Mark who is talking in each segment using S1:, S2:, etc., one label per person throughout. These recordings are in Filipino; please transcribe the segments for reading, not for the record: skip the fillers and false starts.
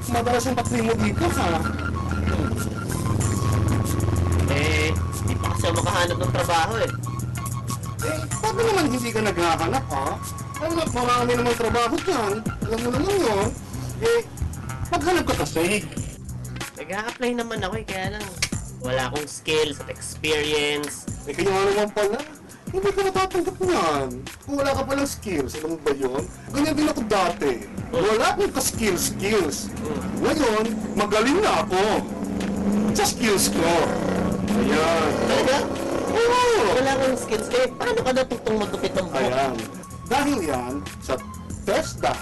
S1: madalas yung patri mo dito, ha?
S2: Di pa kasi ako makahanap ng trabaho eh.
S1: Paano naman hindi ka naghahanap, ha? Alam mo, marami namang trabaho dyan. Alam mo naman yun. Maghanap ka kasi.
S2: Nag-a-apply naman ako eh, kaya lang wala akong skills at experience.
S1: Kaya nga naman pala, hindi ka natatanggap yan. Kung wala ka palang skills, alam mo ba yun? Ganyan din ako dati. Wala akong ka-skills. Ngayon, magaling na ako. Sa skills ko. Ayan.
S2: Talaga?
S1: Oo.
S2: Wala akong skills eh. Paano ka natutong magupit ng buhok?
S1: Ayan. Dahil yan sa TESDA.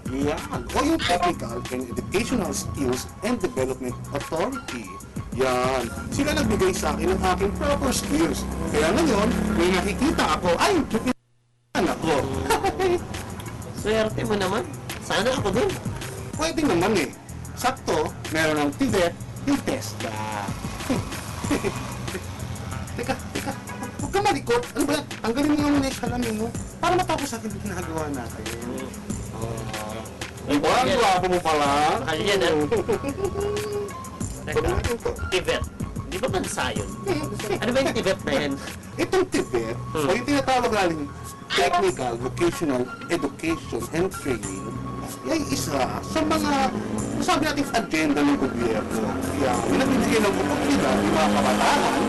S1: Yan. O yung Technical and Educational Skills and Development Authority. Yan. Sila nagbigay sa akin ng aking proper skills. Kaya ngayon, may nakikita ako, ay, ako.
S2: Swerte mo naman. Sana ako din.
S1: Pwede naman eh. Sakto, meron ng TVET, yung TESDA. Teka. Huwag ka malikot. Ano ba yan? Tanggalin mo yung next salamin mo para matapos akin yung ginagawa natin. Ang gwapo mo pala.
S2: Mahal yan, ah. Teka,
S1: Pagod natin to.
S2: Tibet. Di ba bansa yun? Ano ba yung Tibet na yan?
S1: Itong TVET, o yung tinatawag natin Technical, Vocational Education and Training, ay isa sa mga, sabi natin, agenda ng gobyerno. Yan, yung nagbibigay ng oportunidad ng mga kabataan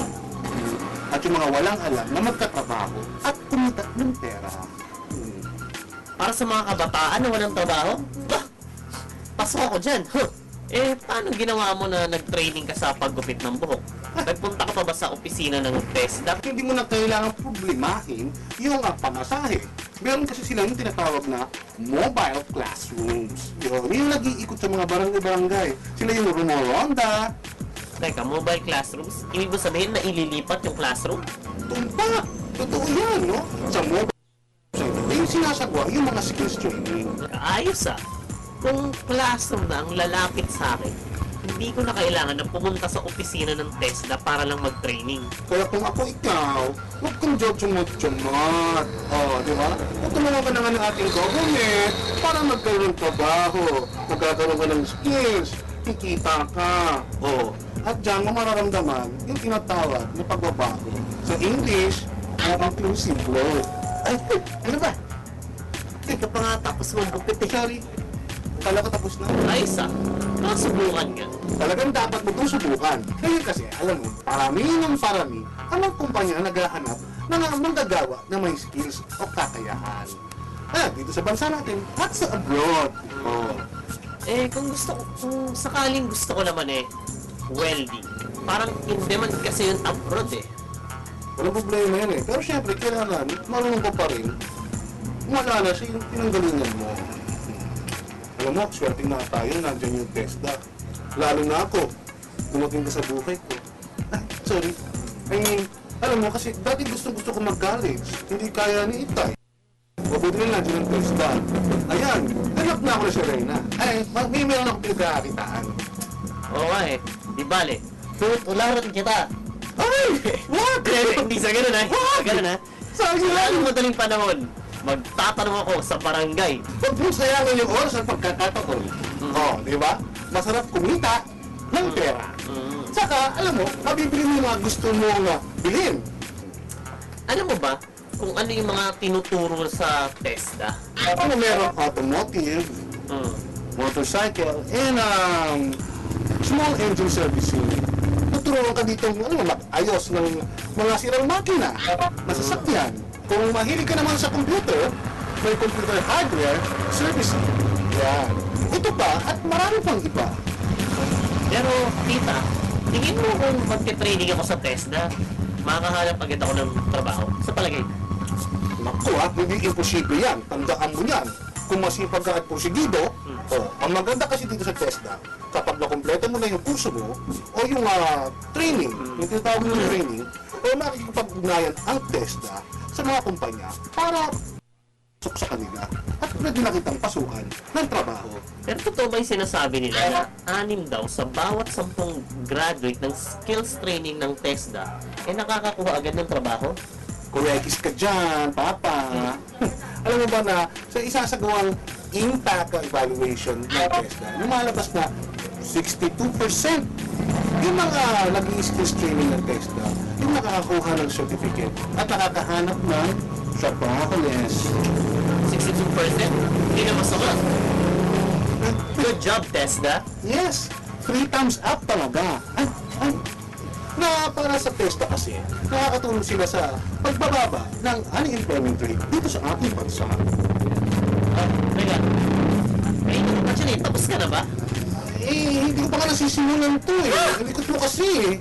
S1: at yung mga walang alam na magkatrabaho at kumita ng pera.
S2: Para sa mga kabataan na walang trabaho? Bah! Pasok ako dyan. Huh. Paano ginawa mo na nag-training ka sa paggupit ng buhok? Nagpunta ka pa ba sa opisina ng TESDA?
S1: Hindi mo na kailangan problemahin yung pamasahe. Meron kasi sila yung tinatawag na mobile classrooms. Yung nag-iikot sa mga barangay-barangay. Sila yung rumoronda.
S2: Teka, mobile classrooms? Ibig mo sabihin na ililipat yung classroom?
S1: Tumpa! Totoo yan, no? Sa mobile yung sinasagwa yung mga skills training.
S2: Ayos ah. Kung classroom na ang lalapit sa akin, hindi ko na kailangan na pumunta sa opisina ng TESDA para lang mag-training.
S1: Kaya kung ako ikaw, huwag kang jotsumot-tsumot. Di ba? Kung tumulong ka naman ng ating government para magkaroon ng trabaho, magkakaroon ka ng skills, kikita ka. At dyan mo mararamdaman yung tinatawag na pagbabago. Sa English, inclusive growth. Ay, ano ba?
S2: Teka pa nga tapos mag-gupit eh.
S1: Sorry. Kala ko tapos na.
S2: Ayos ah. Nasubukan nga.
S1: Talagang dapat mo itong subukan. Kaya kasi, alam mo, parami ang mga kumpanya naghahanap ng manggagawa na may skills o kakayahan. Dito sa bansa natin at sa abroad.
S2: Kung sakaling gusto ko naman welding. Parang in demand kasi yung abroad eh.
S1: Walang problema yan eh. Pero syempre, kailangan, marunong ka pa rin. Wala na siya yung pinanggalingan mo. Alam mo, swerte na tayo, nandyan yung TESDA. Lalo na ako, dumating ka sa buhay ko. Sorry. I mean, alam mo, kasi dati gusto ko mag-college. Hindi kaya ni Itay. Mabuti na nandiyan yung TESDA. Ayan, hanap na ako na si Reyna. May meron akong pinagkakakitaan.
S2: Oo nga eh. Di bale. Tutularan kita.
S1: Ay! What?
S2: Hindi sa ganun ah. Ganun ah.
S1: Sabi
S2: Sa
S1: lang!
S2: lalong madaling panahon, magtatanong ako sa barangay.
S1: Huwag mong sayangin yung oras at pagkakataon. Di ba? Masarap kumita ng pera. Saka, alam mo, mabibili mo yung mga gusto mong bilhin.
S2: Alam mo ba kung ano yung mga tinuturo sa TESDA?
S1: Ano meron? Automotive, motorcycle, and small engine servicing. Tuturuan ka dito, ayos ng mga sirang makina, masasakyan. Kung mahilig ka naman sa computer, may computer hardware, servicing. Yan. Ito pa at marami pang iba.
S2: Pero, tita, tingin mo kung magte-training ako sa TESDA, makakahanap agad ako ng trabaho sa palagay.
S1: Naku hindi imposible yan. Tandaan mo yan. Kung masipag ka at porsigido, ang maganda kasi dito sa TESDA, kapag nakompleto mo na yung kurso mo, o yung training, yung tinatawag mo yung training, o makikipag-ugnayan ang TESDA sa mga kumpanya para pasok sa kanila at pwede na kitang pasukan ng trabaho.
S2: Pero totoo ba yung sinasabi nila na 6 daw sa bawat 10 graduate ng skills training ng TESDA nakakakuha agad ng trabaho?
S1: Kurekis ka dyan, papa. Alam mo ba na sa isasagawang impact evaluation ng TESDA, lumalabas na 62% yung mga nag-i-skills training ng TESDA, yung nakakakuha ng certificate at nakakahanap ng Shapocalypse.
S2: 62%? Hindi na masama. Good job, TESDA.
S1: Yes, 3 thumbs up talaga. Na para sa TESDA kasi, nakakatulong sila sa pagbababa ng unemployment rate dito sa ating bansa.
S2: Teka. Ay, ano ka dyan eh? Tapos ka na ba?
S1: Eh, hindi ko pa nga nasisimulan to eh. Ang likot mo kasi eh.